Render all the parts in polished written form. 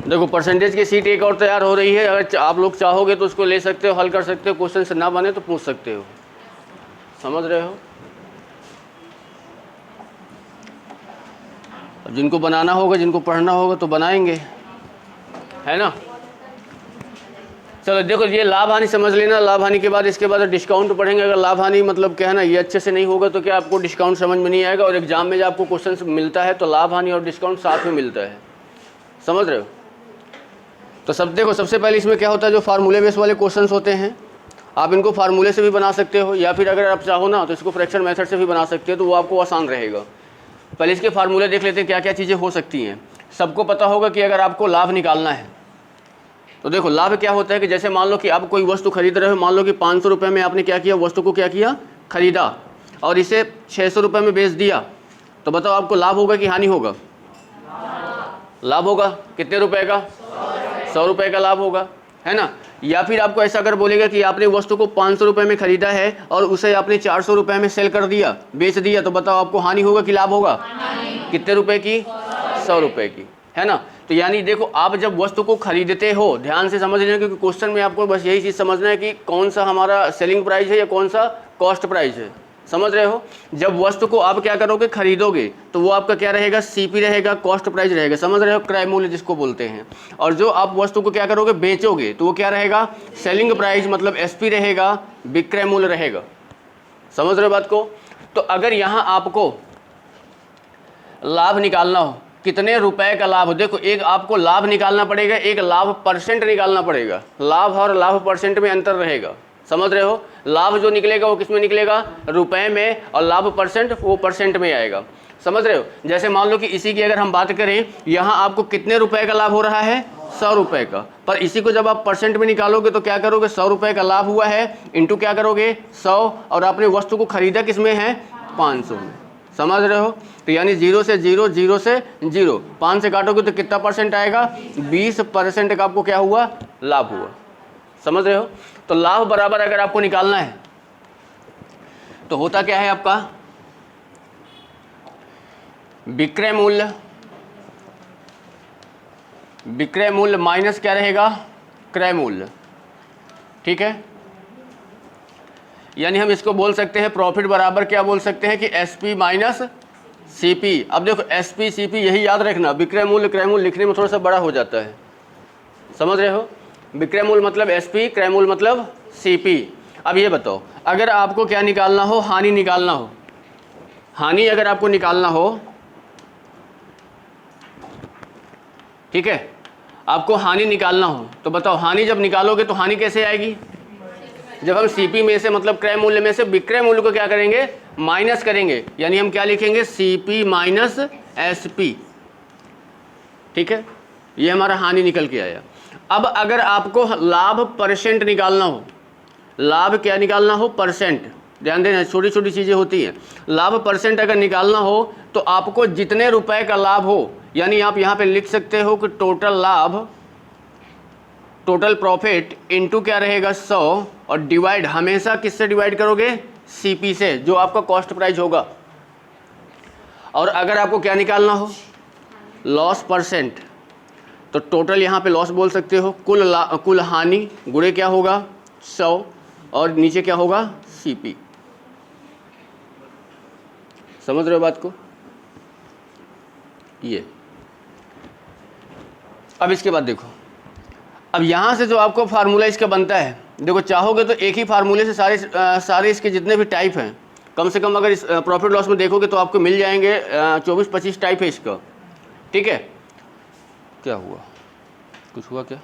देखो परसेंटेज की सीट एक और तैयार हो रही है, अगर आप लोग चाहोगे तो उसको ले सकते हो, हल कर सकते हो, क्वेश्चन से ना बने तो पूछ सकते हो। समझ रहे हो? अब जिनको बनाना होगा, जिनको पढ़ना होगा तो बनाएंगे, है ना। चलो देखो, ये लाभ हानि समझ लेना। लाभ हानि के बाद इसके बाद डिस्काउंट पढ़ेंगे। अगर लाभ हानि मतलब क्या है ना, ये अच्छे से नहीं होगा तो क्या आपको डिस्काउंट समझ में नहीं आएगा, और एग्जाम में जब आपको क्वेश्चन मिलता है तो लाभ हानि और डिस्काउंट साथ में मिलता है। समझ रहे हो? तो सब देखो, सबसे पहले इसमें क्या होता है, जो फार्मूले बेस वाले क्वेश्चंस होते हैं आप इनको फार्मूले से भी बना सकते हो, या फिर अगर आप चाहो ना तो इसको फ्रैक्शन मेथड से भी बना सकते हो, तो वो आपको आसान रहेगा। पहले इसके फार्मूले देख लेते हैं क्या क्या चीज़ें हो सकती हैं। सबको पता होगा कि अगर आपको लाभ निकालना है तो देखो लाभ क्या होता है कि जैसे मान लो कि आप कोई वस्तु खरीद रहे हो, मान लो कि 500 रुपये में आपने क्या किया, वस्तु को क्या किया, खरीदा, और इसे 600 रुपये में बेच दिया, तो बताओ आपको लाभ होगा कि हानि होगा? लाभ होगा। कितने रुपए का? 100 रुपये का लाभ होगा, है ना। या फिर आपको ऐसा अगर बोलेगा कि आपने वस्तु को 500 रुपये में खरीदा है और उसे आपने 400 रुपये में सेल कर दिया, बेच दिया, तो बताओ आपको हानि होगा कि लाभ होगा? कितने रुपए की? 100 रुपये की, है ना। तो यानी देखो, आप जब वस्तु को खरीदते हो, ध्यान से समझ लेना, क्योंकि क्वेश्चन में आपको बस यही चीज़ समझना है कि कौन सा हमारा सेलिंग प्राइस है या कौन सा कॉस्ट प्राइस है। समझ रहे हो? जब वस्तु को आप क्या करोगे, खरीदोगे, तो वो आपका क्या रहेगा, सीपी रहेगा, कॉस्ट प्राइस रहेगा। समझ रहे हो? क्रय मूल्य जिसको बोलते हैं। और जो आप वस्तु को क्या करोगे, बेचोगे, तो वो क्या रहेगा, सेलिंग प्राइस मतलब एसपी रहेगा, विक्रय मूल्य रहेगा। समझ रहे हो बात को? तो अगर यहाँ आपको लाभ निकालना हो, कितने रुपए का लाभ हो, देखो एक आपको लाभ निकालना पड़ेगा, एक लाभ परसेंट निकालना पड़ेगा। लाभ और लाभ परसेंट में अंतर रहेगा। समझ रहे हो? लाभ जो निकलेगा वो किस में निकलेगा, रुपए में, और लाभ परसेंट वो परसेंट में आएगा। समझ रहे हो? जैसे मान लो कि इसी की अगर हम बात करें, यहाँ आपको कितने रुपए का लाभ हो रहा है, 100 रुपये का, पर इसी को जब आप परसेंट में निकालोगे तो क्या करोगे, 100 रुपये का लाभ हुआ है इंटू क्या करोगे, 100, और आपने वस्तु को खरीदा किस में है, 500 में। समझ रहे हो? तो यानी 0 से 0, 0 से 0, 5 से काटोगे तो कितना परसेंट आएगा, 20% का आपको क्या हुआ, लाभ हुआ। समझ रहे हो? तो लाभ बराबर अगर आपको निकालना है तो होता क्या है आपका, विक्रय मूल्य, विक्रय मूल्य माइनस क्या रहेगा, क्रय मूल्य। ठीक है, यानी हम इसको बोल सकते हैं प्रॉफिट बराबर क्या बोल सकते हैं कि एसपी माइनस सीपी। अब देखो एसपी सीपी यही याद रखना, विक्रय मूल्य क्रय मूल्य लिखने में थोड़ा सा बड़ा हो जाता है। समझ रहे हो? विक्रय मूल्य मतलब एसपी, क्रय मूल्य मतलब सीपी। अब ये बताओ, अगर आपको क्या निकालना हो, हानि निकालना हो, हानि अगर आपको निकालना हो, ठीक है, आपको हानि निकालना हो, तो बताओ हानि जब निकालोगे तो हानि कैसे आएगी, जब हम सीपी में से मतलब क्रय मूल्य में से विक्रय मूल्य को क्या करेंगे, माइनस करेंगे, यानी हम क्या लिखेंगे, सीपी माइनस एसपी। ठीक है, ये हमारा हानि निकल के आया। अब अगर आपको लाभ परसेंट निकालना हो, लाभ क्या निकालना हो, परसेंट, ध्यान देना छोटी छोटी चीजें होती हैं। लाभ परसेंट अगर निकालना हो तो आपको जितने रुपए का लाभ हो, यानी आप यहाँ पे लिख सकते हो कि टोटल लाभ, टोटल प्रॉफिट इनटू क्या रहेगा 100, और डिवाइड हमेशा किससे डिवाइड करोगे, सीपी से, जो आपका कॉस्ट प्राइस होगा। और अगर आपको क्या निकालना हो, लॉस परसेंट, तो टोटल यहाँ पे लॉस बोल सकते हो, कुल हानि गुणे क्या होगा 100, और नीचे क्या होगा, सीपी। समझ रहे हो बात को? ये अब इसके बाद देखो, अब यहाँ से जो आपको फार्मूला इसका बनता है, देखो चाहोगे तो एक ही फार्मूले से सारे इसके जितने भी टाइप हैं, कम से कम अगर इस प्रॉफिट लॉस में देखोगे तो आपको मिल जाएंगे 24-25 टाइप है इसका। ठीक है, क्या हुआ, कुछ हुआ क्या?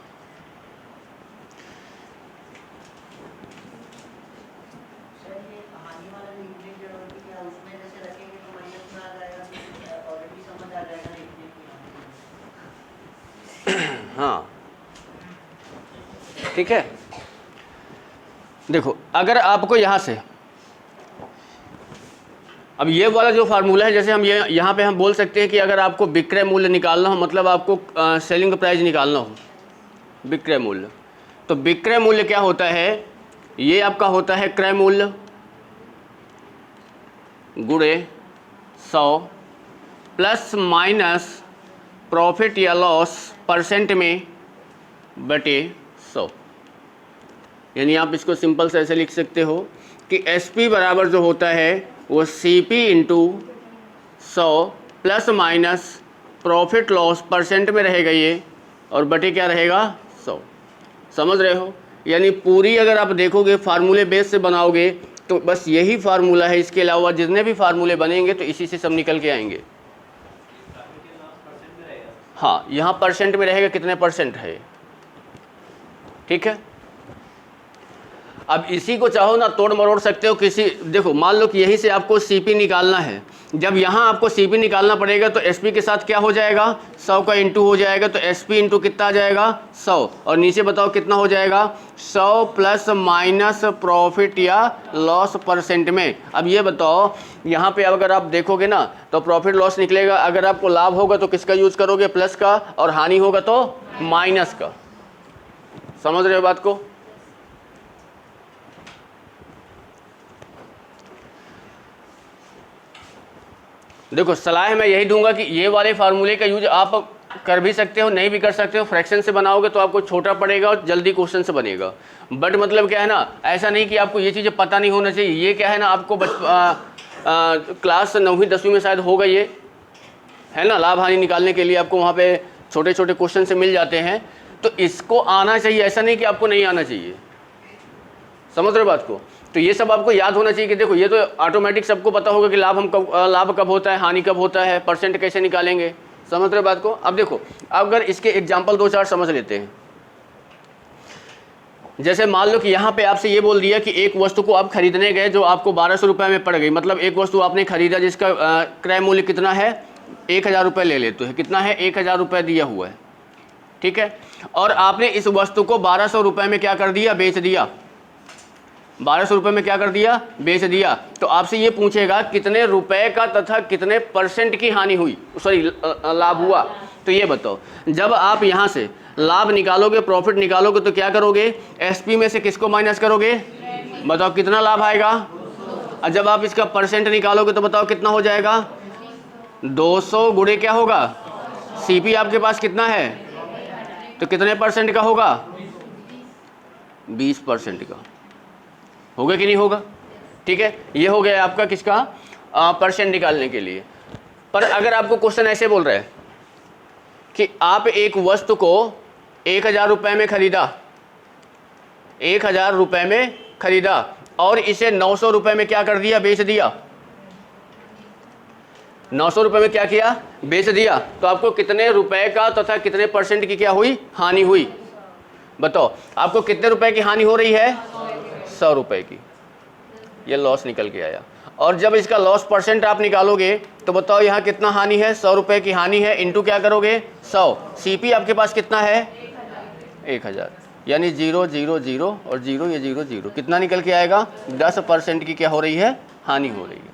हाँ ठीक है, देखो अगर आपको यहाँ से, अब ये वाला जो फार्मूला है, जैसे हम ये यहाँ पे हम बोल सकते हैं कि अगर आपको विक्रय मूल्य निकालना हो, मतलब आपको सेलिंग प्राइस निकालना हो, विक्रय मूल्य, तो विक्रय मूल्य क्या होता है, ये आपका होता है क्रय मूल्य गुणे 100 प्लस माइनस प्रॉफिट या लॉस परसेंट में बटे 100। यानी आप इसको सिंपल से ऐसे लिख सकते हो कि SP बराबर जो होता है वो CP into 100 plus minus profit loss percent में रहेगा ये, और बटे क्या रहेगा 100। समझ रहे हो? यानी पूरी अगर आप देखोगे फार्मूले बेस से बनाओगे तो बस यही फार्मूला है, इसके अलावा जितने भी फार्मूले बनेंगे तो इसी से सब निकल के आएंगे। हाँ, यहाँ परसेंट में रहेगा कितने परसेंट है, ठीक है। अब इसी को चाहो ना तोड़ मरोड़ सकते हो किसी, देखो मान लो कि यहीं से आपको CP निकालना है, जब यहाँ आपको CP निकालना पड़ेगा तो SP के साथ क्या हो जाएगा, 100 का इंटू हो जाएगा, तो SP इंटू कितना आ जाएगा 100, और नीचे बताओ कितना हो जाएगा 100 प्लस माइनस प्रॉफिट या लॉस परसेंट में। अब ये बताओ यहाँ पे अगर आप देखोगे ना तो प्रॉफिट लॉस निकलेगा, अगर आपको लाभ होगा तो किसका यूज करोगे, प्लस का, और हानि होगा तो माइनस का। समझ रहे हो बात को? देखो सलाह मैं यही दूंगा कि ये वाले फार्मूले का यूज आप कर भी सकते हो, नहीं भी कर सकते हो। फ्रैक्शन से बनाओगे तो आपको छोटा पड़ेगा और जल्दी क्वेश्चन से बनेगा। बट मतलब क्या है ना, ऐसा नहीं कि आपको ये चीज़ें पता नहीं होना चाहिए। ये क्या है ना, आपको क्लास 9वीं 10वीं में शायद होगा ये, है ना, लाभ हानि निकालने के लिए आपको वहाँ पे छोटे छोटे क्वेश्चन से मिल जाते हैं, तो इसको आना चाहिए, ऐसा नहीं कि आपको नहीं आना चाहिए। समझ रहे बात को? तो ये सब आपको याद होना चाहिए कि देखो ये तो ऑटोमेटिक सबको पता होगा कि लाभ कब होता है, हानि कब होता है, परसेंट कैसे निकालेंगे। समझ रहे बात को? अब देखो अगर इसके एग्जाम्पल 2-4 समझ लेते हैं। जैसे मान लो कि यहाँ पे आपसे ये बोल दिया कि एक वस्तु को आप खरीदने गए जो आपको 1200 रुपये में पड़ गई, मतलब एक वस्तु आपने खरीदा जिसका क्रय मूल्य कितना है, 1000 रुपये ले लेते हैं, कितना है 1000 रुपये दिया हुआ है, ठीक है। और आपने इस वस्तु को 1200 रुपये में क्या कर दिया, बेच दिया। 1200 रुपये में क्या कर दिया, बेच दिया। तो आपसे ये पूछेगा कितने रुपए का तथा कितने परसेंट की हानि हुई, सॉरी लाभ हुआ। तो ये बताओ, जब आप यहाँ से लाभ निकालोगे, प्रॉफिट निकालोगे, तो क्या करोगे, SP में से किसको माइनस करोगे, बताओ कितना लाभ आएगा। और जब आप इसका परसेंट निकालोगे तो बताओ कितना हो जाएगा, 200 गुणे क्या होगा, CP आपके पास कितना है, तो कितने परसेंट का होगा, 20% का होगा कि नहीं होगा, ठीक है। ये हो गया आपका किसका, परसेंट निकालने के लिए। पर अगर आपको क्वेश्चन ऐसे बोल रहा है कि आप एक वस्तु को 1000 रुपये में खरीदा, 1000 रुपये में खरीदा और इसे 900 रुपये में क्या कर दिया, बेच दिया। 900 रुपये में क्या किया, बेच दिया। तो आपको कितने रुपए का तथा कितने परसेंट की क्या हुई, हानि हुई। बताओ आपको कितने रुपए की हानि हो रही है, 100 रुपये की। ये लॉस निकल के आया। और जब इसका लॉस परसेंट आप निकालोगे तो बताओ यहाँ कितना हानि है, 100 रुपये की हानि है, इंटू क्या करोगे 100। CP आपके पास कितना है, 1000, यानी 0 0 0 और 0 ये 0 0, कितना निकल के आएगा, 10% की क्या हो रही है, हानि हो रही है।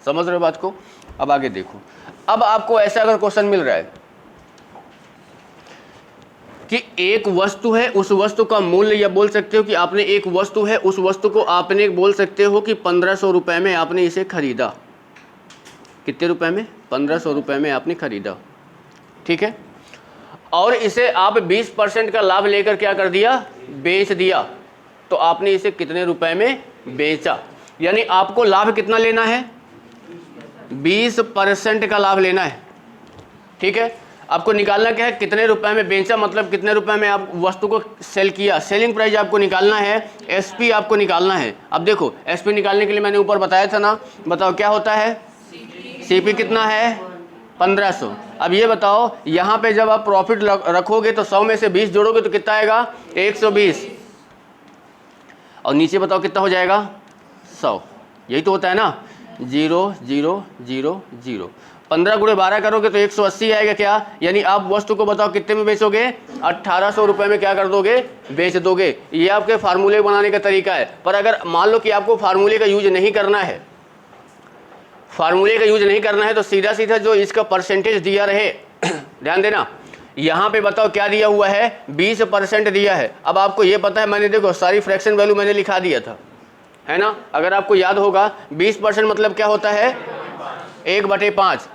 समझ रहे हो बात को? अब आगे देखो, अब आपको ऐसा अगर क्वेश्चन मिल रहा है कि एक वस्तु है, उस वस्तु का मूल्य, या बोल सकते हो कि आपने एक वस्तु है, उस वस्तु को आपने बोल सकते हो कि 1500 रुपये में आपने इसे खरीदा। कितने रुपए में, 1500 रुपये में आपने खरीदा, ठीक है। और इसे आप 20% का लाभ लेकर क्या कर दिया, बेच दिया। तो आपने इसे कितने रुपए में बेचा, यानी आपको लाभ कितना लेना है, 20% का लाभ लेना है, ठीक है। आपको निकालना क्या है, कितने रुपए में बेचा, मतलब कितने रुपए में आप वस्तु को सेल किया, सेलिंग प्राइस आपको निकालना है, SP आपको निकालना है। अब देखो SP निकालने के लिए मैंने ऊपर बताया था ना, बताओ क्या होता है, CP कितना है 1500। अब ये बताओ यहाँ पे जब आप प्रॉफिट रखोगे तो 100 में से 20 जोड़ोगे तो कितना आएगा, 120, और नीचे बताओ कितना हो जाएगा, 100। यही तो होता है ना, 0 0 0 0। 15 गुणे 12 करोगे तो 180 आएगा क्या, यानी आप वस्तु को बताओ कितने में बेचोगे, 1800 रुपये में क्या कर दोगे, बेच दोगे। ये आपके फार्मूले बनाने का तरीका है। पर अगर मान लो कि आपको फार्मूले का यूज नहीं करना है, फार्मूले का यूज नहीं करना है, तो सीधा सीधा जो इसका परसेंटेज दिया रहे ध्यान देना, यहाँ पे बताओ क्या दिया हुआ है, 20% दिया है। अब आपको ये पता है, मैंने देखो सारी फ्रैक्शन वैल्यू मैंने लिखा दिया था, है ना। अगर आपको याद होगा 20% मतलब क्या होता है, 1/5।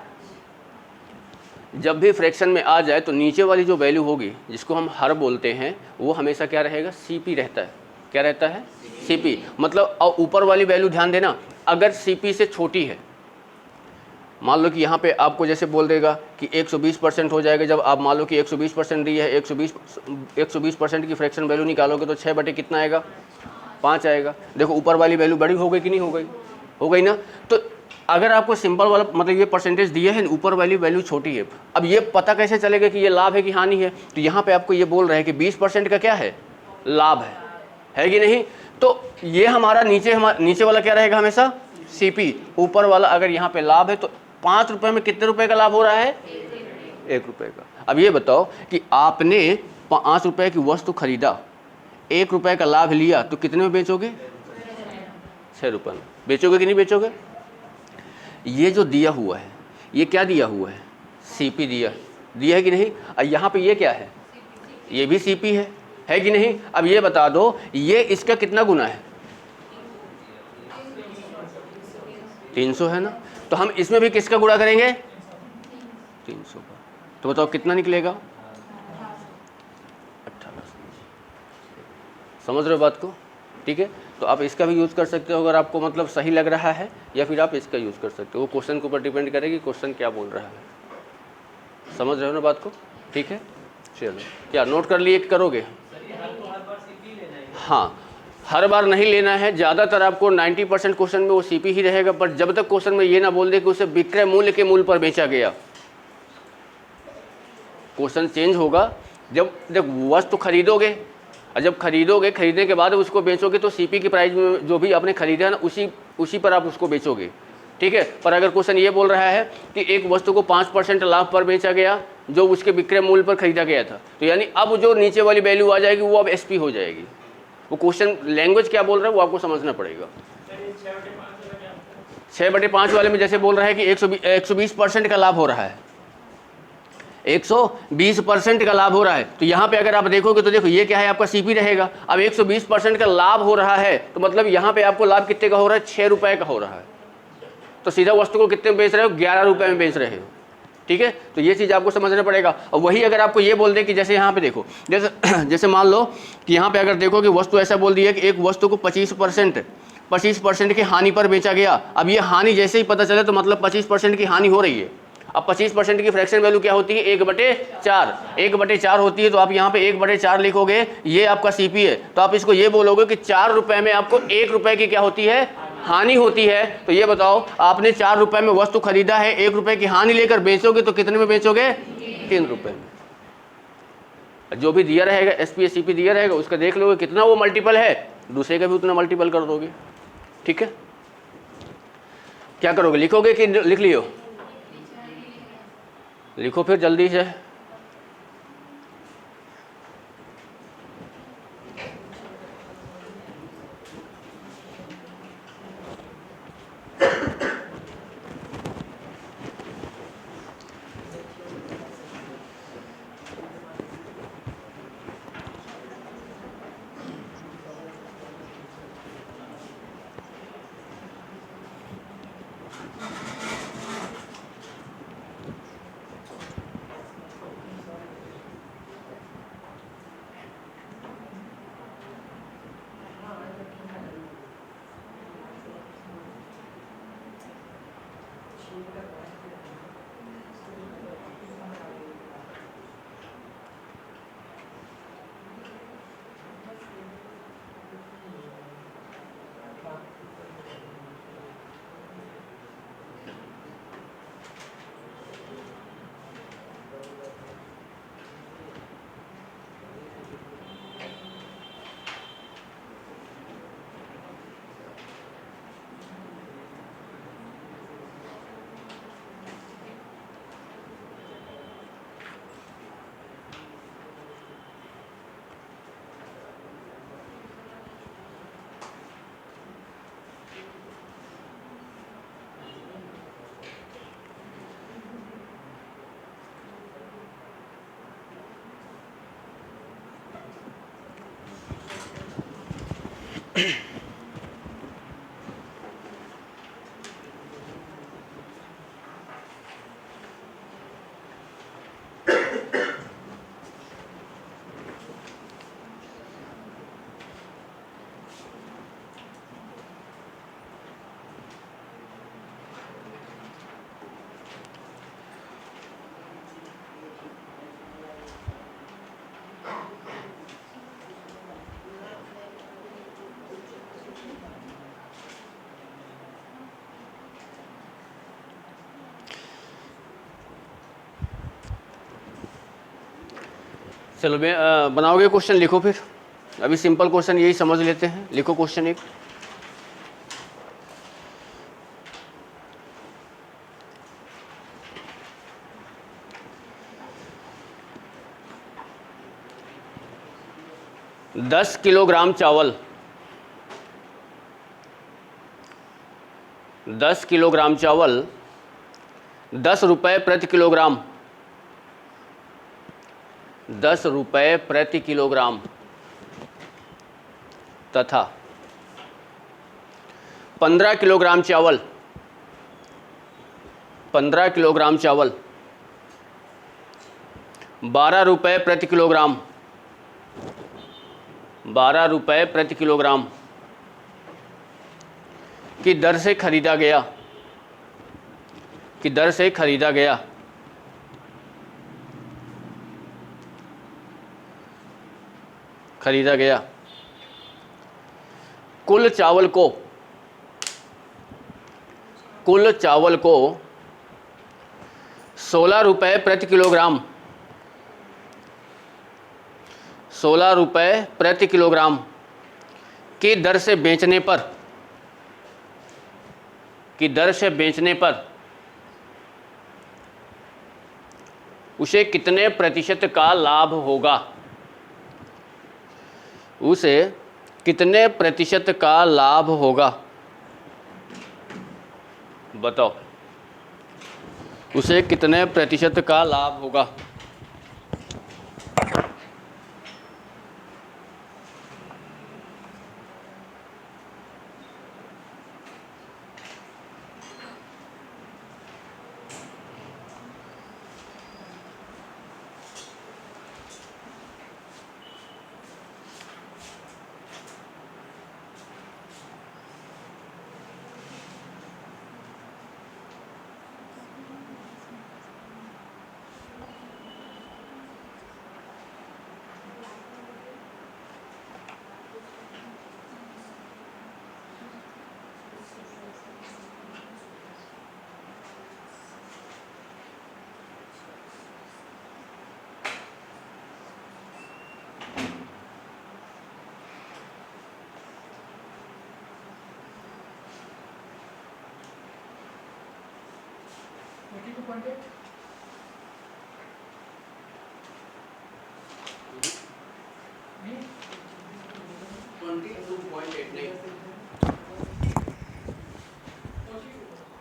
जब भी फ्रैक्शन में आ जाए तो नीचे वाली जो वैल्यू होगी जिसको हम हर बोलते हैं वो हमेशा क्या रहेगा, सीपी रहता है। क्या रहता है, सीपी। मतलब और ऊपर वाली वैल्यू ध्यान देना, अगर सीपी से छोटी है, मान लो कि यहाँ पे आपको जैसे बोल देगा कि 120% हो जाएगा, जब आप मान लो कि 120% दी है, 120% की फ्रैक्शन वैल्यू निकालोगे तो 6 बटे कितना आएगा, 5 आएगा। देखो ऊपर वाली वैल्यू बड़ी हो गई कि नहीं हो गई, हो गई ना। तो अगर आपको सिंपल वाला मतलब ये परसेंटेज दिए है, ऊपर वाली वैल्यू छोटी है, अब ये पता कैसे चलेगा कि ये लाभ है कि हानि है। तो यहाँ पे आपको ये बोल रहे हैं कि 20% का क्या है, लाभ है कि नहीं। तो ये हमारा नीचे वाला क्या रहेगा हमेशा, सीपी। ऊपर वाला अगर यहाँ पे लाभ है तो 5 रुपए में कितने रुपए का लाभ हो रहा है, 1 रुपए का। अब ये बताओ कि आपने 5 रुपए की वस्तु खरीदा, 1 रुपए का लाभ लिया, तो कितने में बेचोगे, 6 रुपए में बेचोगे कि नहीं बेचोगे। ये जो दिया हुआ है, ये क्या दिया हुआ है, सीपी दिया है कि नहीं। और यहाँ पे ये क्या है, ये भी सीपी है कि नहीं। अब ये बता दो ये इसका कितना गुना है, 300 है ना। तो हम इसमें भी किसका गुणा करेंगे, 300 का। तो बताओ कितना निकलेगा, 18। समझ रहे हो बात को, ठीक है। तो आप इसका भी यूज़ कर सकते हो अगर आपको मतलब सही लग रहा है, या फिर आप इसका यूज़ कर सकते हो। वो क्वेश्चन के ऊपर डिपेंड करेगी क्वेश्चन क्या बोल रहा है। समझ रहे हो ना बात को, ठीक है। चलो क्या नोट कर लिए, करोगे। हाँ, हर बार नहीं लेना है, ज़्यादातर आपको 90% क्वेश्चन में वो सीपी ही रहेगा। पर जब तक क्वेश्चन में ये ना बोल दे कि उसे विक्रय मूल्य के मूल्य पर बेचा गया, क्वेश्चन चेंज होगा। जब वस्तु खरीदोगे, और जब खरीदोगे, खरीदने के बाद उसको बेचोगे तो सीपी की प्राइस में जो भी आपने खरीदा है ना, उसी पर आप उसको बेचोगे, ठीक है। पर अगर क्वेश्चन ये बोल रहा है कि एक वस्तु को 5% लाभ पर बेचा गया जो उसके विक्रय मूल्य पर खरीदा गया था, तो यानी अब जो नीचे वाली वैल्यू आ जाएगी वो अब एसपी हो जाएगी। वो क्वेश्चन लैंग्वेज क्या बोल रहा है वो आपको समझना पड़ेगा। 6/5 वाले में जैसे बोल रहा है कि 120% का लाभ हो रहा है, 120% का लाभ हो रहा है। तो यहाँ पे अगर आप देखोगे तो देखो ये क्या है, आपका सीपी रहेगा। अब 120% का लाभ हो रहा है तो मतलब यहाँ पे आपको लाभ कितने का हो रहा है, 6 रुपए का हो रहा है। तो सीधा वस्तु को कितने में बेच रहे हो, 11 रुपए में बेच रहे हो, ठीक है। तो ये चीज़ आपको समझना पड़ेगा। और वही अगर आपको ये बोल दे कि जैसे यहाँ पे देखो, जैसे मान लो कि यहाँ पे अगर देखो कि वस्तु ऐसा बोल दी है कि एक वस्तु को 25% की हानि पर बेचा गया। अब ये हानि जैसे ही पता चले तो मतलब 25% की हानि हो रही है। अब 25% की फ्रैक्शन वैल्यू क्या होती है, 1/4। 1/4 होती है, तो आप यहाँ पे 1/4 लिखोगे, ये आपका सीपी है। तो आप इसको ये बोलोगे कि 4 रुपए में आपको 1 रुपए की क्या होती है, हानि होती है। तो ये बताओ आपने 4 रुपए में वस्तु खरीदा है, 1 रुपए की हानि लेकर बेचोगे तो कितने में बेचोगे, 3 रुपए में। जो भी दिया रहेगा एसपी सीपी दिया रहेगा उसका देख लोगे कितना वो मल्टीपल है, दूसरे का भी उतना मल्टीपल कर दोगे, ठीक है। क्या करोगे, लिखोगे कि लिख लियो, लिखो फिर जल्दी से। चलो बनाओगे क्वेश्चन, लिखो फिर। अभी सिंपल क्वेश्चन यही समझ लेते हैं। लिखो क्वेश्चन एक। दस किलोग्राम चावल, 10 किलोग्राम चावल 10 रुपये प्रति किलोग्राम, 10 रुपये प्रति किलोग्राम तथा 15 किलोग्राम चावल, 15 किलोग्राम चावल 12 रुपये प्रति किलोग्राम, 12 रुपये प्रति किलोग्राम की दर से खरीदा गया, की दर से खरीदा गया। खरीदा गया। कुल चावल को, कुल चावल को 16 रुपये प्रति किलोग्राम, 16 रुपये प्रति किलोग्राम की दर से बेचने पर, की दर से बेचने पर उसे कितने प्रतिशत का लाभ होगा, उसे कितने प्रतिशत का लाभ होगा, बताओ। उसे कितने प्रतिशत का लाभ होगा।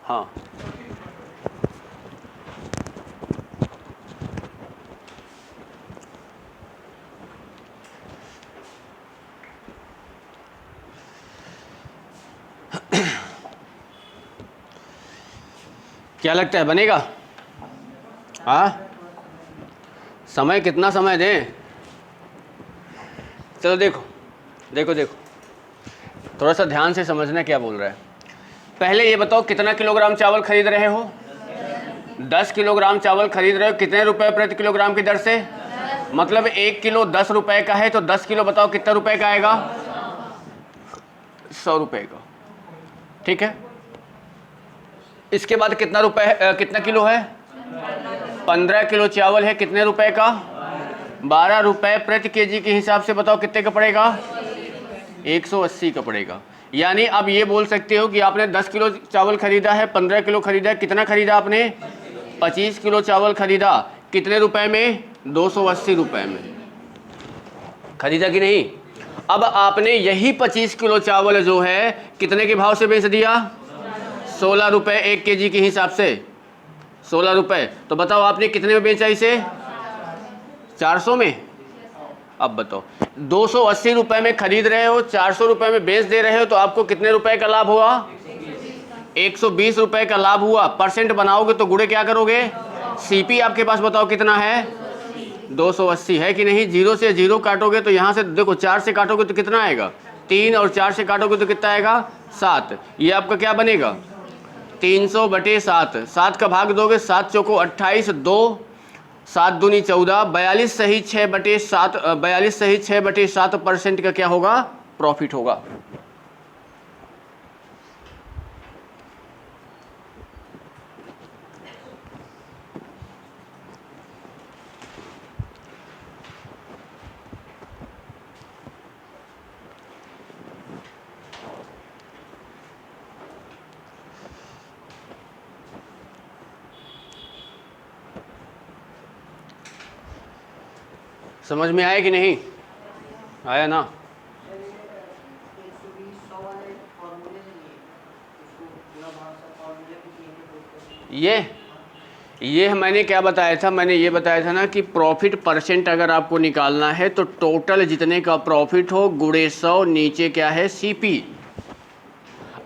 हाँ, क्या लगता है बनेगा? हाँ, समय कितना समय दें? चलो देखो देखो देखो, थोड़ा सा ध्यान से समझना क्या बोल रहा है। पहले ये बताओ कितना किलोग्राम चावल खरीद रहे हो? 10 किलोग्राम चावल खरीद रहे हो। कितने रुपए प्रति किलोग्राम की दर से? मतलब 1 किलो 10 रुपए का है, तो 10 किलो बताओ कितना रुपए का आएगा? 100 रुपए का। ठीक है, इसके बाद कितना रुपए, कितना किलो है? 15 किलो चावल है, कितने रुपए का? 12 रुपए प्रति केजी के हिसाब से बताओ कितने का पड़ेगा? 180 का पड़ेगा। यानी अब ये बोल सकते हो कि आपने 10 किलो चावल खरीदा है, 15 किलो खरीदा है, कितना खरीदा आपने? 25 किलो चावल खरीदा। कितने रुपए में? 280 रुपए में खरीदा कि नहीं? अब आपने यही 25 किलो चावल जो है कितने के भाव से बेच दिया? 16 रुपए 1 केजी के हिसाब से, 16 रुपए। तो बताओ आपने कितने में बेचा इसे? 400 में। अब बताओ 280 रुपए में खरीद रहे हो, 400 रुपए में बेच दे रहे हो, तो आपको कितने रुपए का लाभ हुआ? 120 रुपए का लाभ हुआ। परसेंट बनाओगे तो गुणे क्या करोगे? सीपी आपके पास बताओ कितना है? 280 है कि नहीं? 0 से 0 काटोगे तो यहाँ से देखो 4 से काटोगे तो कितना आएगा? 3, और 4 से काटोगे तो कितना आएगा? 7। ये आपका क्या बनेगा? 300/7। 7 का भाग दोगे, 7 चौको 28, 2 7 दूनी 14, 42 सही 6/7, 42 सही 6/7% का क्या होगा? प्रॉफिट होगा। समझ में आया कि नहीं आया ना? ये मैंने क्या बताया था? मैंने ये बताया था ना कि प्रॉफिट परसेंट अगर आपको निकालना है तो टोटल जितने का प्रॉफिट हो गुणे 100, नीचे क्या है सीपी।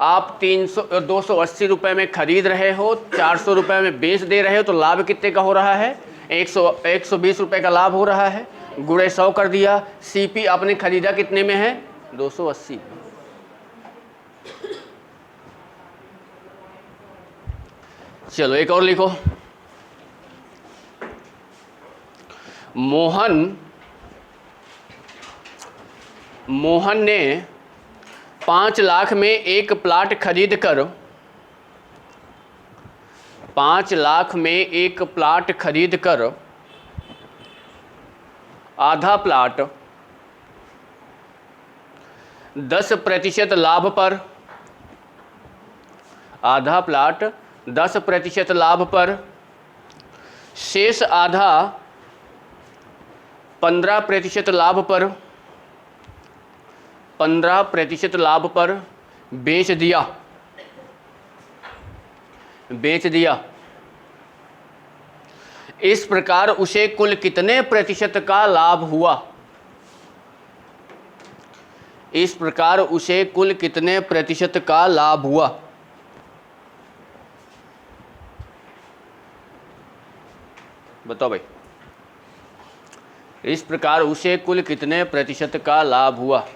आप 280 रुपये में खरीद रहे हो, 400 रुपये में बेच दे रहे हो, तो लाभ कितने का हो रहा है? 120 रुपये का लाभ हो रहा है। गुणे 100 कर दिया। सीपी आपने खरीदा कितने में है? 280। चलो एक और लिखो। मोहन ने 5 लाख में एक प्लाट खरीद कर 5 लाख में एक प्लाट खरीद कर आधा प्लाट 10% लाभ पर, आधा प्लाट 10% लाभ पर, शेष आधा 15% लाभ पर, 15% लाभ पर बेच दिया। इस प्रकार उसे कुल कितने प्रतिशत का लाभ हुआ? इस प्रकार उसे कुल कितने प्रतिशत का लाभ हुआ? बताओ भाई। इस प्रकार उसे कुल कितने प्रतिशत का लाभ हुआ?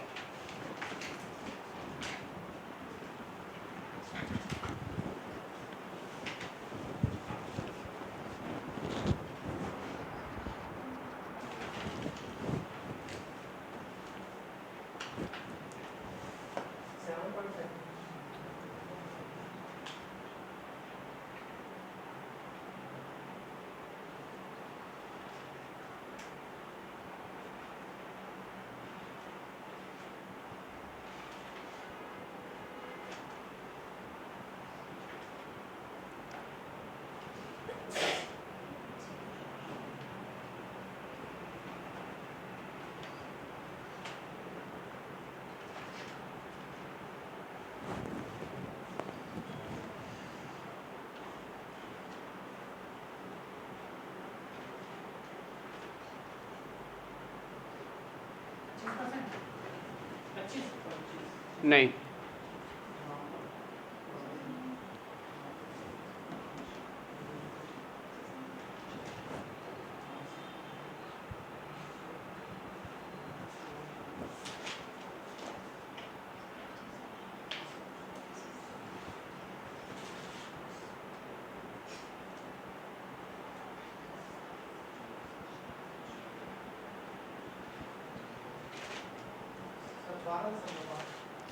नहीं,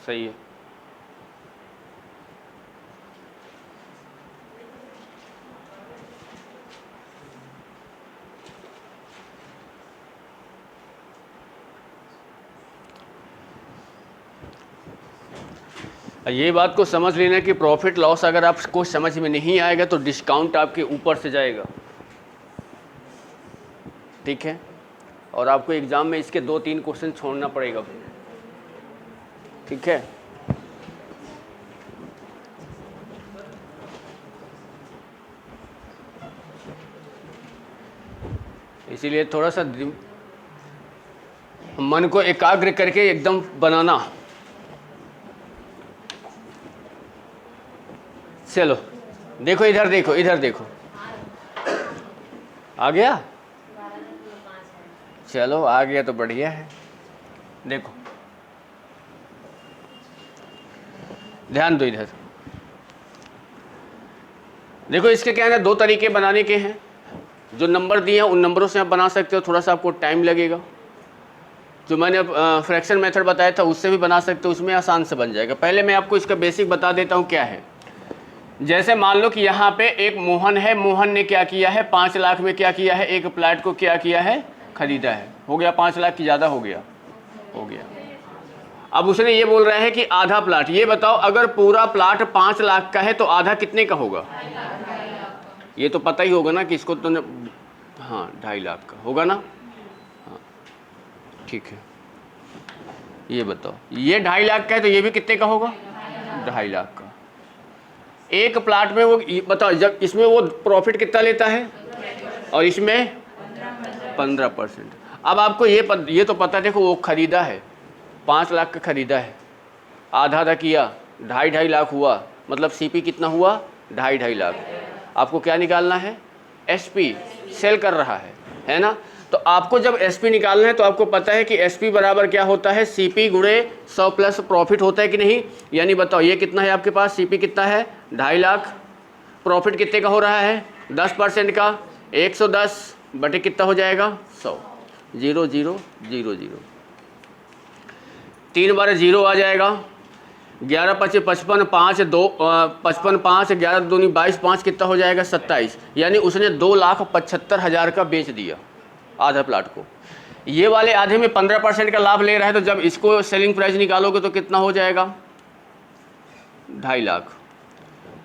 सही है। ये बात को समझ लेना कि प्रॉफिट लॉस अगर आपको समझ में नहीं आएगा तो डिस्काउंट आपके ऊपर से जाएगा, ठीक है। और आपको एग्जाम में इसके 2-3 क्वेश्चन छोड़ना पड़ेगा, ठीक है। इसीलिए थोड़ा सा मन को एकाग्र करके एकदम बनाना। चलो देखो, इधर देखो, इधर देखो, आ गया? चलो आ गया तो बढ़िया है। देखो ध्यान दो इधर। देखो इसके क्या है ना, 2 तरीके बनाने के हैं। जो नंबर दिए हैं उन नंबरों से आप बना सकते हो, थोड़ा सा आपको टाइम लगेगा। जो मैंने फ्रैक्शन मेथड बताया था उससे भी बना सकते हो, उसमें आसान से बन जाएगा। पहले मैं आपको इसका बेसिक बता देता हूँ क्या है। जैसे मान लो कि यहाँ पे एक मोहन है, मोहन ने क्या किया है, 5 लाख में क्या किया है, एक प्लाट को क्या किया है, खरीदा है। हो गया 5 लाख की ज़्यादा हो गया, हो गया। अब उसने ये बोल रहा है कि आधा प्लाट, ये बताओ अगर पूरा प्लाट 5 लाख का है तो आधा कितने का होगा? ये तो पता ही होगा ना कि इसको तो हाँ 2.5 लाख का होगा ना। हाँ ठीक है, ये बताओ, ये 2.5 लाख का है तो ये भी कितने का होगा? 2.5 लाख का। एक प्लाट में वो बताओ, जब इसमें वो प्रॉफिट कितना लेता है और इसमें 15%। अब आपको ये तो पता, देखो वो खरीदा है 5 लाख का खरीदा है, आधा आधा किया, 2.5 लाख हुआ, मतलब सीपी कितना हुआ? 2.5 लाख। आपको क्या निकालना है? एसपी, सेल कर रहा है ना। तो आपको जब एसपी निकालना है तो आपको पता है कि एसपी बराबर क्या होता है? सीपी गुणे 100 प्लस प्रॉफिट होता है कि नहीं? यानी बताओ ये कितना है आपके पास? सीपी कितना है? 2.5 लाख। प्रॉफिट कितने का हो रहा है? 10% का, 110 बटे कितना हो जाएगा? 100। 0 0 0 0, 3 बार 0 आ जाएगा। 11 5 55, 5 2 55, 5 11 दूनी 22, 5 कितना हो जाएगा? 27। यानी उसने 2,75,000 का बेच दिया आधा प्लाट को। ये वाले आधे में 15% का लाभ ले रहा है, तो जब इसको सेलिंग प्राइस निकालोगे तो कितना हो जाएगा? 2.5 लाख।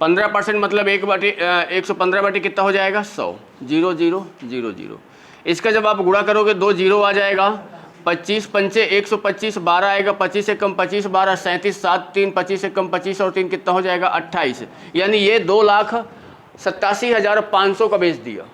15% मतलब 115 बटे कितना हो जाएगा? 100। 0 0 0 0। इसका जब आप गुणा करोगे 2 0 आ जाएगा। 25 पंचे 125, 12 आएगा, 25 से कम 25, 12 37, 7 3 25 से कम 25 और 3 कितना हो जाएगा? 28। यानी ये 2,87,500 का बेच दिया।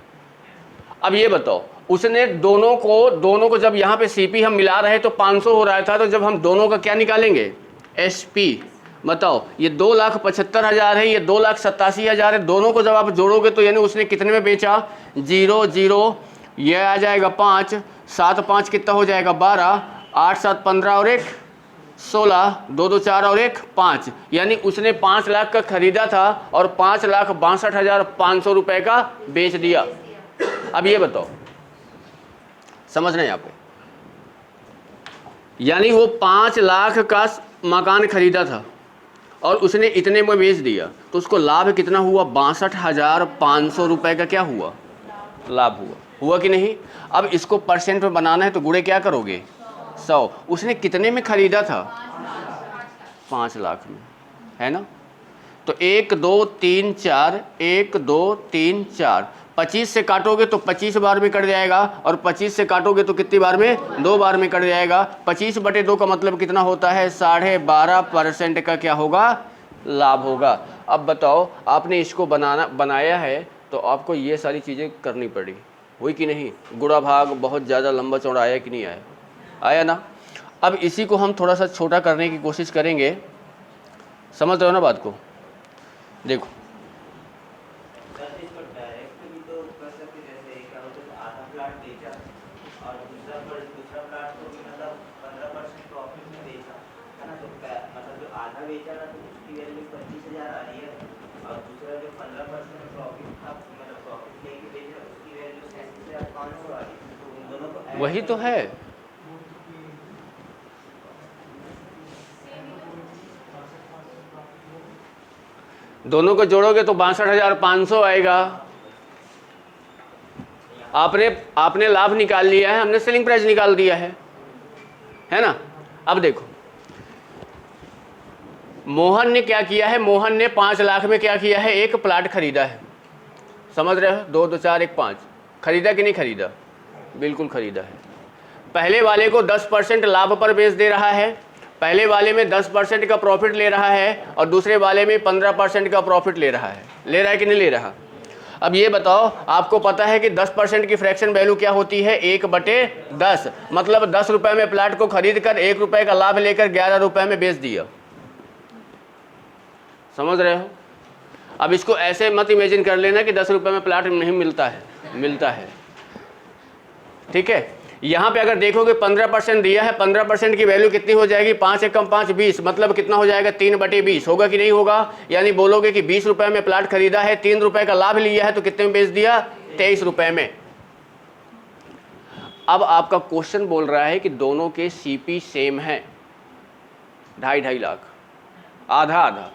अब ये बताओ, उसने दोनों को जब यहाँ पे सीपी हम मिला रहे तो 500 हो रहा था, तो जब हम दोनों का क्या निकालेंगे? एसपी। बताओ, ये 2,75,000 है, ये 2,87,000 है, दोनों को जब आप जोड़ोगे तो यानी उसने कितने में बेचा? 0 0, ये आ जाएगा 5, 7 5 कितना हो जाएगा? 12, 8 7 15 और 1 16, 2 2 4 और 1 5। यानी उसने 5 लाख का खरीदा था और 5,62,500 रुपये का बेच दिया। अब ये बताओ, समझना यहाँ पे, यानी वो 5 लाख का मकान खरीदा था और उसने इतने में बेच दिया, तो उसको लाभ कितना हुआ? 62,500 रुपये का क्या हुआ? लाभ हुआ कि नहीं? अब इसको परसेंट में बनाना है तो गुणे क्या करोगे? 100। उसने कितने में खरीदा था? 5 लाख में, है ना। तो 1 2 3 4, 1 2 3 4, 25 से काटोगे तो 25 बार में कट जाएगा और 25 से काटोगे तो कितनी बार में? 2 बार में कट जाएगा। 25 बटे 2 का मतलब कितना होता है? 12.5% का क्या होगा? लाभ होगा। अब बताओ, आपने इसको बनाया है तो आपको ये सारी चीज़ें करनी पड़ी, हुई कि नहीं? गुणा भाग बहुत ज़्यादा लंबा चौड़ा आया कि नहीं आया? आया ना। अब इसी को हम थोड़ा सा छोटा करने की कोशिश करेंगे। समझ रहे हो ना बात को? देखो, वही तो है। दोनों को जोड़ोगे तो 62,500 आएगा। आपने लाभ निकाल लिया है, हमने सेलिंग प्राइस निकाल दिया है ना। अब देखो, मोहन ने क्या किया है? मोहन ने 5 लाख में क्या किया है? एक प्लाट खरीदा है। समझ रहे हो? 2 2 4 1 5 खरीदा कि नहीं खरीदा? बिल्कुल खरीदा है। पहले वाले को 10% लाभ पर बेच दे रहा है, पहले वाले में 10% का प्रॉफिट ले रहा है और दूसरे वाले में 15% का प्रॉफिट ले रहा है कि नहीं ले रहा? अब ये बताओ, आपको पता है कि 10% की फ्रैक्शन वैल्यू क्या होती है? 1/10। मतलब 10 रुपये में प्लाट को खरीद कर 1 रुपये का लाभ लेकर 11 रुपये में बेच दिया। समझ रहे हो? अब इसको ऐसे मत इमेजिन कर लेना कि 10 रुपये में प्लाट नहीं मिलता है, मिलता है। ठीक है, यहाँ पे अगर देखोगे 15% दिया है, 15% की वैल्यू कितनी हो जाएगी? 5 एक कम 5 20, मतलब कितना हो जाएगा? 3/20 होगा कि नहीं होगा? यानी बोलोगे कि 20 रुपये में प्लाट खरीदा है, 3 रुपये का लाभ लिया है, तो कितने में बेच दिया? 23 रुपये में। अब आपका क्वेश्चन बोल रहा है कि दोनों के सीपी सेम है, 2.5 लाख, आधा आधा।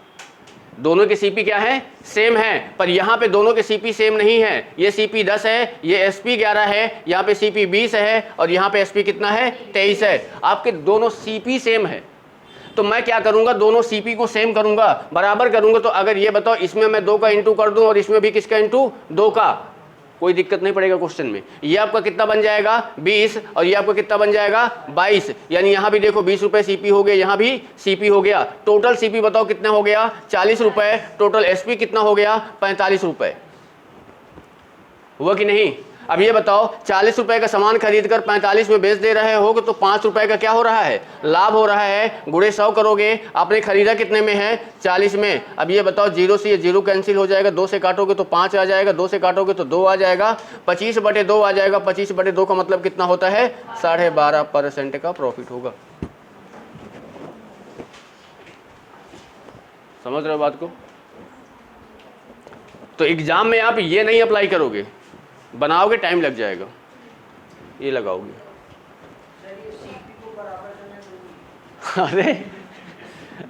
दोनों के सीपी क्या है? सेम है। पर यहाँ पे दोनों के सीपी सेम नहीं है। ये सीपी 10 है, ये एसपी 11 है, यहाँ पे सीपी 20 है और यहाँ पे एसपी कितना है? 23 है। आपके दोनों सीपी सेम है, तो मैं क्या करूँगा? दोनों सीपी को सेम करूँगा, बराबर करूँगा। तो अगर ये बताओ, इसमें मैं 2 का इंटू कर दूँ और इसमें भी किसका इंटू? 2 का, कोई दिक्कत नहीं पड़ेगा क्वेश्चन में। ये आपका कितना बन जाएगा 20 और ये आपका कितना बन जाएगा 22, यानी यहाँ भी देखो 20 रुपये सीपी हो गए, यहाँ भी सीपी हो गया। टोटल सीपी बताओ कितना हो गया 40 रुपये, टोटल एसपी कितना हो गया 45 रुपये, हुआ कि नहीं? अब ये बताओ 40 रुपए का सामान खरीद कर 45 में बेच दे रहे हो तो 5 रुपए का क्या हो रहा है, लाभ हो रहा है। गुणे 100 करोगे, आपने खरीदा कितने में है 40 में। अब ये बताओ 0 से ये 0 कैंसिल हो जाएगा, 2 से काटोगे तो 5 आ जाएगा, 2 से काटोगे तो 2 आ जाएगा, 25/2 आ जाएगा। 25/2 का मतलब कितना होता है 12.5% का प्रॉफिट होगा। समझ रहे हो बात को? तो एग्जाम में आप ये नहीं अप्लाई करोगे, बनाओगे टाइम लग जाएगा, ये लगाओगे। अरे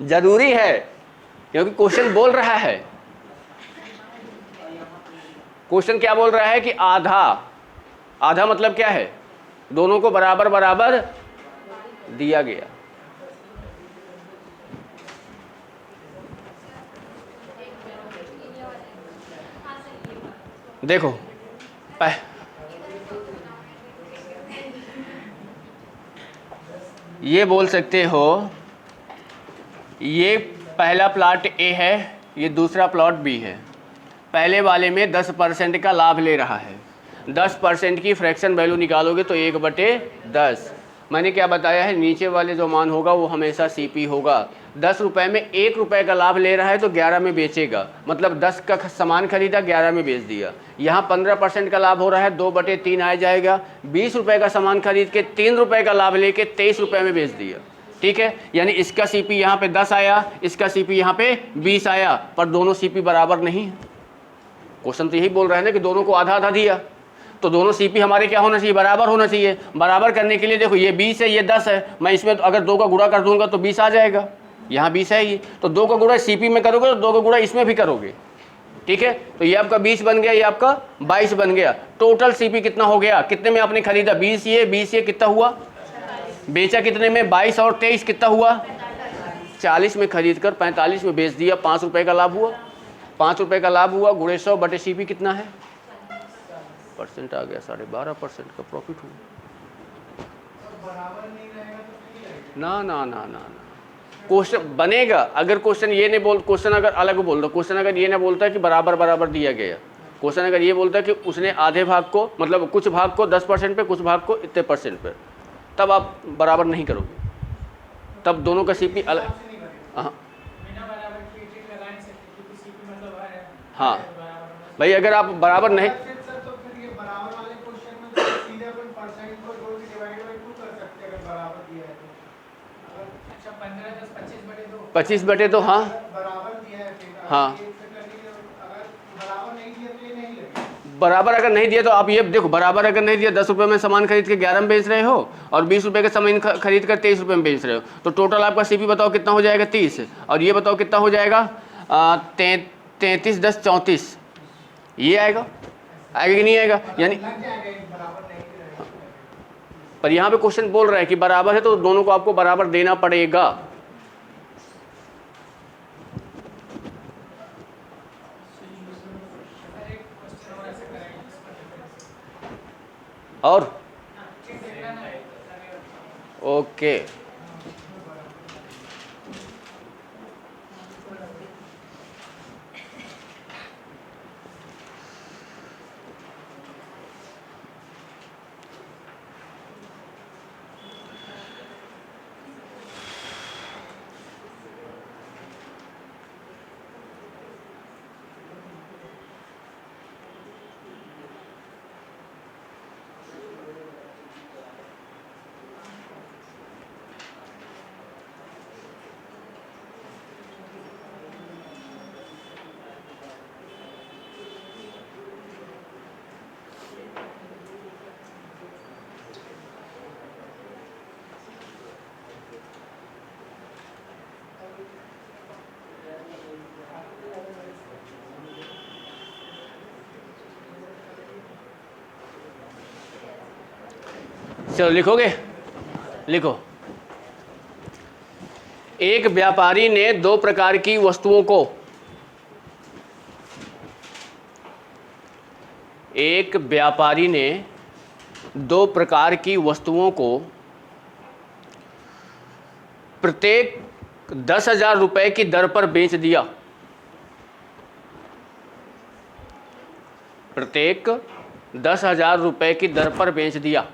जरूरी है, क्योंकि क्वेश्चन बोल रहा है, क्वेश्चन क्या बोल रहा है कि आधा, आधा मतलब क्या है, दोनों को बराबर बराबर दिया गया। देखो ये बोल सकते हो ये पहला प्लॉट ए है, ये दूसरा प्लॉट बी है। पहले वाले में 10% का लाभ ले रहा है, 10% की फ्रैक्शन वैल्यू निकालोगे तो 1/10। मैंने क्या बताया है, नीचे वाले जो मान होगा वो हमेशा सीपी होगा। 10 रुपये में 1 रुपये का लाभ ले रहा है तो 11 में बेचेगा, मतलब 10 का सामान खरीदा 11 में बेच दिया। यहाँ 15% का लाभ हो रहा है, 2/3 आ जाएगा। 20 रुपये का सामान खरीद के 3 रुपये का लाभ लेके 23 रुपये में बेच दिया। ठीक है, यानी इसका सीपी यहाँ पे 10 आया, इसका सीपी यहाँ पे 20 आया, पर दोनों सीपी बराबर नहीं है। क्वेश्चन तो यही बोल रहा है ना कि दोनों को आधा आधा दिया, तो दोनों सीपी हमारे क्या होना चाहिए, बराबर होना चाहिए। बराबर करने के लिए देखो ये 20 है, ये 10 है, मैं इसमें अगर 2 का गुणा कर दूंगा तो 20 आ जाएगा। यहाँ 20 है ही, तो 2 का गुणा सीपी में करोगे तो 2 का गुणा इसमें भी करोगे। ठीक है, तो ये आपका 20 बन गया, ये आपका 22 बन गया। टोटल सीपी कितना हो गया, कितने में आपने खरीदा 20 ये कितना हुआ, बेचा कितने में 22 और 23 कितना हुआ 40 में खरीद कर 45 में बेच दिया, 5 रुपये का लाभ हुआ। 5 रुपये का लाभ हुआ, गुणे 100 बटे सीपी कितना है परसेंट आ गया, 12.5% का प्रॉफिट हुआ। ना ना ना ना ना, क्वेश्चन बनेगा अगर क्वेश्चन ये नहीं बोल, क्वेश्चन अगर अलग बोल दो, क्वेश्चन अगर ये नहीं बोलता कि बराबर बराबर दिया गया, क्वेश्चन अगर ये बोलता है कि उसने आधे भाग को, मतलब कुछ भाग को 10% पे, कुछ भाग को इतने % पे, तब आप बराबर नहीं करोगे, तब दोनों का सीपी अलग। हाँ भाई, अगर आप बराबर नहीं, 25/2 हाँ हाँ, बराबर अगर नहीं दिया तो आप ये देखो, बराबर अगर नहीं दिया, 10 रुपये में सामान खरीद के 11 में बेच रहे हो और 20 रुपये का सामान खरीद कर 23 रुपये में बेच रहे हो, तो टोटल आपका सीपी बताओ कितना हो जाएगा 30, और ये बताओ कितना हो जाएगा 33 10 34, ये आएगा, आएगा कि नहीं आएगा? यानी पर यहाँ पे क्वेश्चन बोल रहा है कि बराबर है तो दोनों को आपको बराबर देना पड़ेगा। और ओके, चलो लिखोगे, लिखो। एक व्यापारी ने 2 प्रकार की वस्तुओं को एक व्यापारी ने 2 प्रकार की वस्तुओं को प्रत्येक 10,000 रुपये की दर पर बेच दिया। प्रत्येक 10,000 रुपये की दर पर बेच दिया।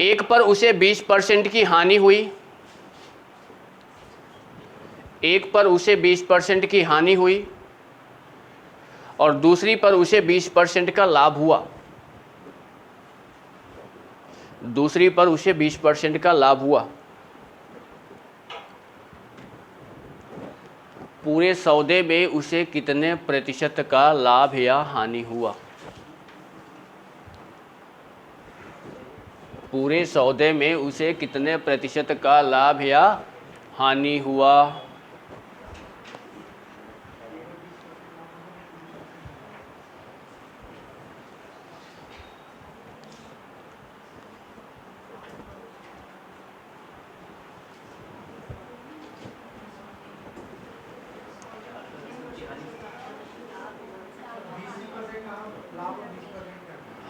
एक पर उसे 20% की हानि हुई, एक पर उसे 20% की हानि हुई और दूसरी पर उसे 20% का लाभ हुआ। दूसरी पर उसे 20% का लाभ हुआ। पूरे सौदे में उसे कितने प्रतिशत का लाभ या हानि हुआ? पूरे सौदे में उसे कितने प्रतिशत का लाभ या हानि हुआ?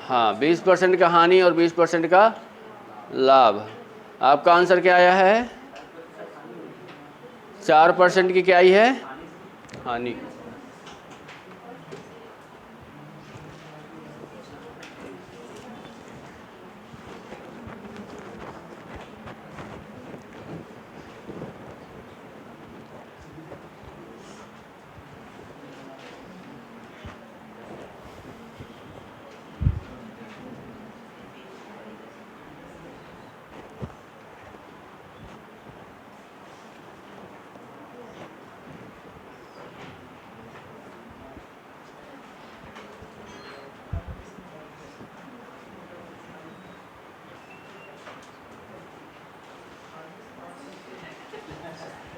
हाँ, 20% का हानि और 20% का लाभ। आपका आंसर क्या आया है? 4% की क्या आई है? हानि।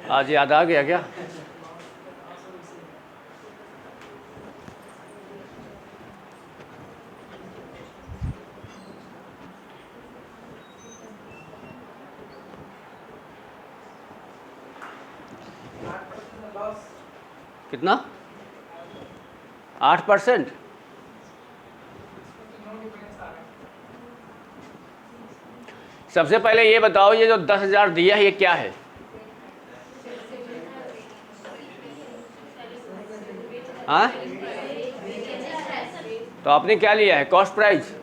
आज याद आ गया क्या? कितना? 8%? सबसे पहले ये बताओ, ये जो 10,000 दिया है ये क्या है? हाँ, तो आपने क्या लिया है? Cost price.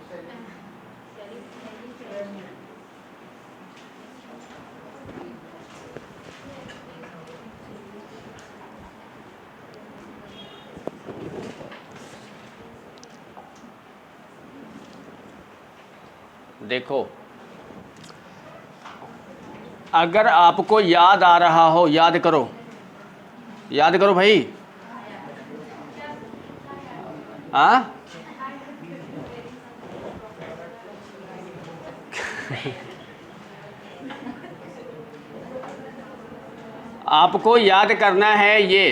देखो, अगर आपको याद आ रहा हो, याद करो, याद करो भाई। हाँ आपको याद करना है ये।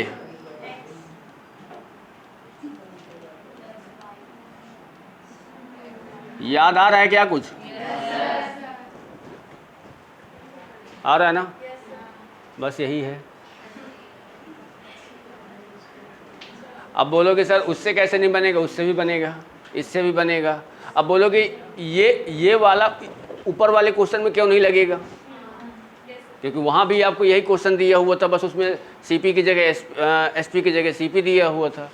याद आ रहा है क्या कुछ? आ रहा है ना? बस यही है। अब बोलोगे सर उससे कैसे नहीं बनेगा? उससे भी बनेगा, इससे भी बनेगा। अब बोलोगे ये वाला ऊपर वाले क्वेश्चन में क्यों नहीं लगेगा? क्योंकि वहाँ भी आपको यही क्वेश्चन दिया हुआ था, बस उसमें सीपी की जगह एसपी की जगह सीपी दिया हुआ था।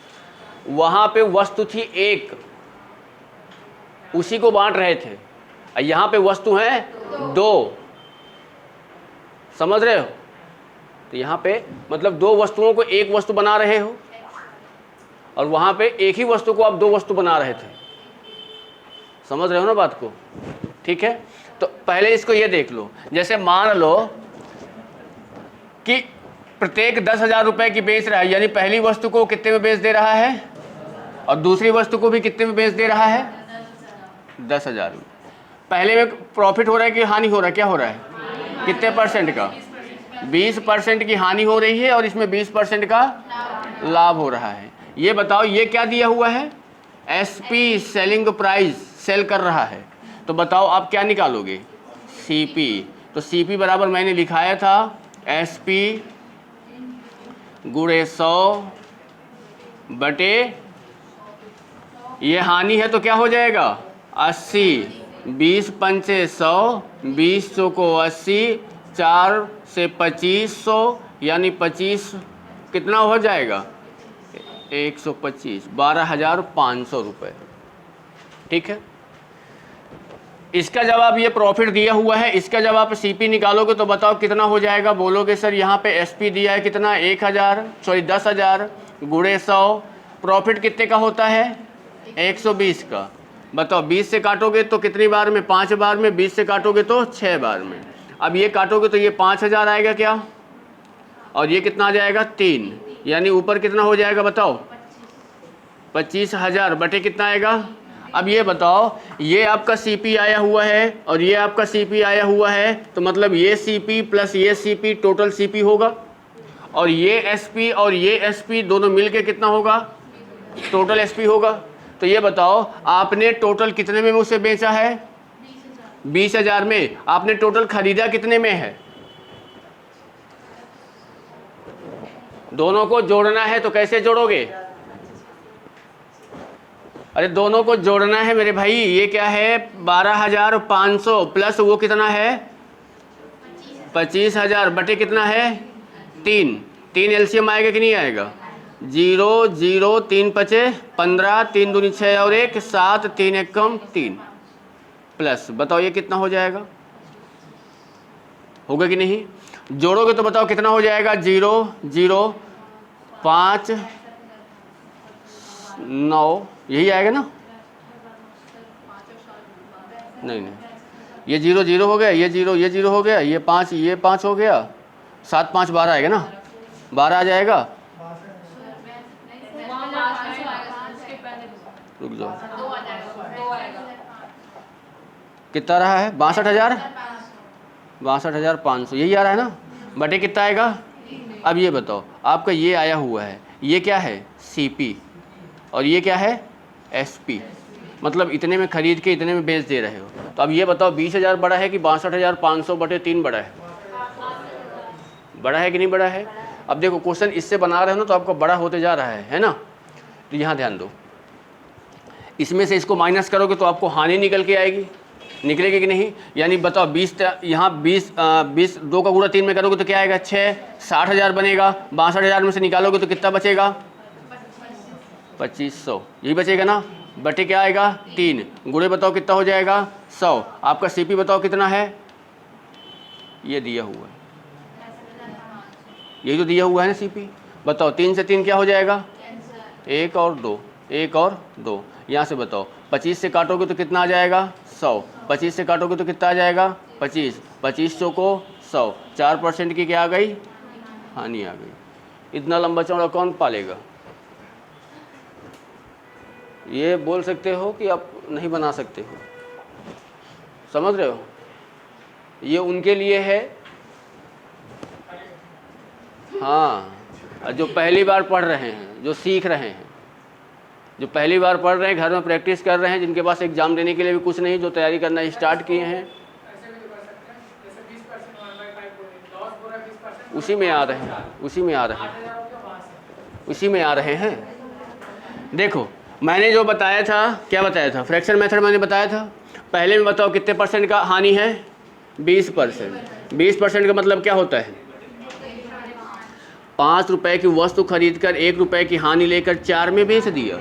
वहाँ पे वस्तु थी एक, उसी को बांट रहे थे। यहाँ पे वस्तु है 2, समझ रहे हो? तो यहाँ पे मतलब 2 वस्तुओं को एक वस्तु बना रहे हो और वहाँ पे एक ही वस्तु को आप 2 वस्तु बना रहे थे। समझ रहे हो ना बात को? ठीक है, तो पहले इसको ये देख लो। जैसे मान लो कि प्रत्येक 10,000 रुपये की बेच रहा है, यानी पहली वस्तु को कितने में बेच दे रहा है और दूसरी वस्तु को भी कितने में बेच दे रहा है? 10,000 में। पहले में प्रॉफिट हो रहा है कि हानि हो रहा है? क्या हो रहा है? कितने परसेंट का? 20% की हानि हो रही है और इसमें 20% का लाभ हो रहा है। ये बताओ ये क्या दिया हुआ है? एसपी, सेलिंग प्राइस, सेल कर रहा है। तो बताओ आप क्या निकालोगे? सीपी। तो सीपी बराबर मैंने लिखाया था एसपी गुणे 100 बटे ये हानि है तो क्या हो जाएगा 80, 20 पंचे 100, 20 चौको 80, 4 से 2500 यानी 25 कितना हो जाएगा 125, 12,500 रुपये। ठीक है, इसका जब आप ये प्रॉफिट दिया हुआ है, इसका जब आप सीपी निकालोगे तो बताओ कितना हो जाएगा। बोलोगे सर यहाँ पे एसपी दिया है कितना 10,000 गुणे 100, प्रॉफिट कितने का होता है 120 का। बताओ 20 से काटोगे तो कितनी बार में 5 बार में, 20 से काटोगे तो 6 बार में। अब ये काटोगे तो ये 5,000 आएगा क्या, और ये कितना आ जाएगा 3, यानी ऊपर कितना हो जाएगा बताओ 25,000 बटे कितना आएगा। अब ये बताओ ये आपका सीपी आया हुआ है और ये आपका सीपी आया हुआ है, तो मतलब ये सीपी प्लस ये सीपी टोटल सीपी होगा, और ये एसपी और ये एसपी दोनों मिलके कितना होगा टोटल एसपी होगा। तो ये बताओ आपने टोटल कितने में मुझसे बेचा है 20,000 में, आपने टोटल खरीदा कितने में है। दोनों को जोड़ना है तो कैसे जोड़ोगे, अरे दोनों को जोड़ना है मेरे भाई। ये क्या है 12,500 प्लस वो कितना है 25,000 बटे कितना है 3 एलसीएम आएगा कि नहीं आएगा। 0 0 3 पचे 15, 3 दूनी 6 और 1 7, 3 1 कम 3 प्लस, बताओ ये कितना हो जाएगा, होगा कि नहीं। जोड़ोगे तो बताओ कितना हो जाएगा 0 0 5 9, यही आएगा ना। नहीं ये 0 0 हो गया, ये 0 हो गया, ये 5 हो गया, 7 5 12 आएगा ना, 12 आ जाएगा। रुक जाओ कितना रहा है 62,500 यही आ रहा है ना, बटे कितना आएगा। अब ये बताओ आपका ये आया हुआ है, ये क्या है सीपी और ये क्या है एसपी, मतलब इतने में खरीद के इतने में बेच दे रहे हो। तो अब ये बताओ 20,000 बड़ा है कि 62,500 बटे 3 बड़ा है, बड़ा है कि नहीं बड़ा है। अब देखो क्वेश्चन इससे बना रहे हो ना तो आपको बड़ा होते जा रहा है ना। तो यहाँ ध्यान दो, इसमें से इसको माइनस करोगे तो आपको हानि निकल के आएगी, निकलेगी कि नहीं। यानी बताओ 20 यहाँ 20 2 का गुणा 3 में करोगे तो क्या आएगा 6, 60,000 बनेगा। 62,000 में से निकालोगे तो कितना बचेगा 2500, यही बचेगा ना। बटे क्या आएगा 3, गुणे बताओ कितना हो जाएगा 100। आपका सीपी बताओ कितना है, ये दिया हुआ है, यही तो दिया हुआ है ना सीपी। बताओ 3 से 3 क्या हो जाएगा 1 और 2, 1 और 2। यहाँ से बताओ 25 से काटोगे तो कितना आ जाएगा 100, 25 से काटोगे तो कितना आ जाएगा 25, 2500 को 100, 4% की क्या आ गई हानि आ गई। इतना लंबा चौड़ा कौन पालेगा। ये बोल सकते हो कि आप नहीं बना सकते हो, समझ रहे हो। ये उनके लिए है, हाँ, जो पहली बार पढ़ रहे हैं, जो सीख रहे हैं, जो पहली बार पढ़ रहे हैं, घर में प्रैक्टिस कर रहे हैं, जिनके पास एग्जाम देने के लिए भी कुछ नहीं, जो तैयारी करना स्टार्ट किए हैं, उसी में आ रहे हैं, उसी में आ रहे हैं। देखो मैंने जो बताया था, क्या बताया था, फ्रैक्शन मेथड मैंने बताया था। पहले में बताओ कितने परसेंट का हानि है 20%। 20% का मतलब क्या होता है 5 रुपए की वस्तु खरीद कर 1 रुपए की हानि लेकर 4 में बेच दिया,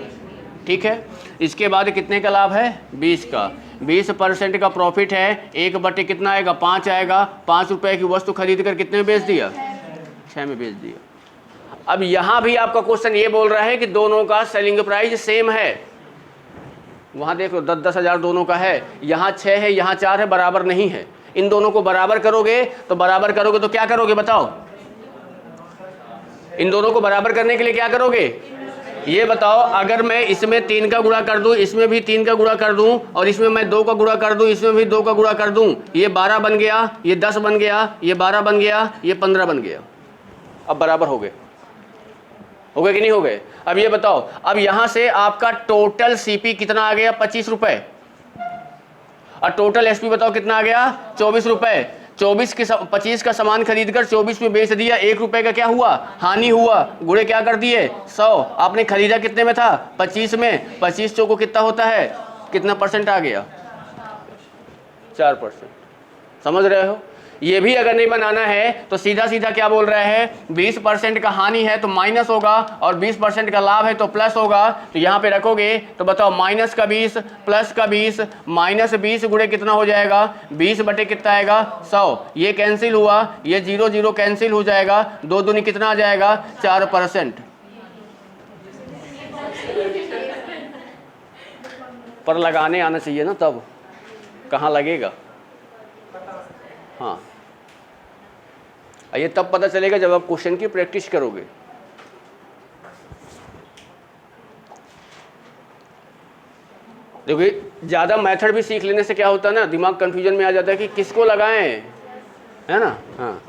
ठीक है। इसके बाद कितने का लाभ है 20 का, 20% का प्रॉफिट है, 1 बटे कितना आएगा 5 आएगा। 5 रुपए की वस्तु खरीद कर कितने में बेच दिया 6 में बेच दिया। अब यहाँ भी आपका क्वेश्चन ये बोल रहा है कि दोनों का सेलिंग प्राइस सेम है। वहाँ देखो 10-10 हज़ार दोनों का है, यहाँ 6 है, यहाँ 4 है, बराबर नहीं है। इन दोनों को बराबर करोगे तो क्या करोगे बताओ, इन दोनों को बराबर करने के लिए क्या करोगे ये बताओ। अगर मैं इसमें 3 का गुणा कर दूं, इसमें भी 3 का गुणा कर दूं, और इसमें मैं 2 का गुणा कर दूं, इसमें भी 2 का गुणा कर दूं, ये 12 बन गया, ये 10 बन गया, ये 12 बन गया, ये 15 बन गया। अब बराबर हो गए कि नहीं हो गए। अब ये बताओ, अब यहां से आपका टोटल सीपी कितना आ गया 25 रुपए, और टोटल एसपी बताओ कितना आ गया 24 रुपए। 25 का सामान खरीद कर 24 में बेच दिया, 1 रुपए का क्या हुआ, हानि हुआ। गुणे क्या कर दिए, 100। आपने खरीदा कितने में था, 25 में। 25 चौको कितना होता है, कितना परसेंट आ गया, 4%। समझ रहे हो। ये भी अगर नहीं बनाना है तो सीधा सीधा क्या बोल रहे हैं, 20% का हानि है तो माइनस होगा और 20% का लाभ है तो प्लस होगा। तो यहाँ पे रखोगे तो बताओ माइनस का 20 प्लस का 20, माइनस 20 गुणे कितना हो जाएगा, 20 बटे कितना आएगा, 100। ये कैंसिल हुआ, ये 0 0 कैंसिल हो जाएगा, 2 दूनी कितना आ जाएगा, 4%। पर लगाने आना चाहिए ना, तब कहाँ लगेगा। हाँ, ये तब पता चलेगा जब आप क्वेश्चन की प्रैक्टिस करोगे। देखिए ज़्यादा मेथड भी सीख लेने से क्या होता है ना, दिमाग कंफ्यूजन में आ जाता है कि किसको लगाएं, है ना। हाँ,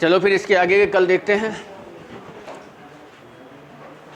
चलो फिर इसके आगे कल देखते हैं।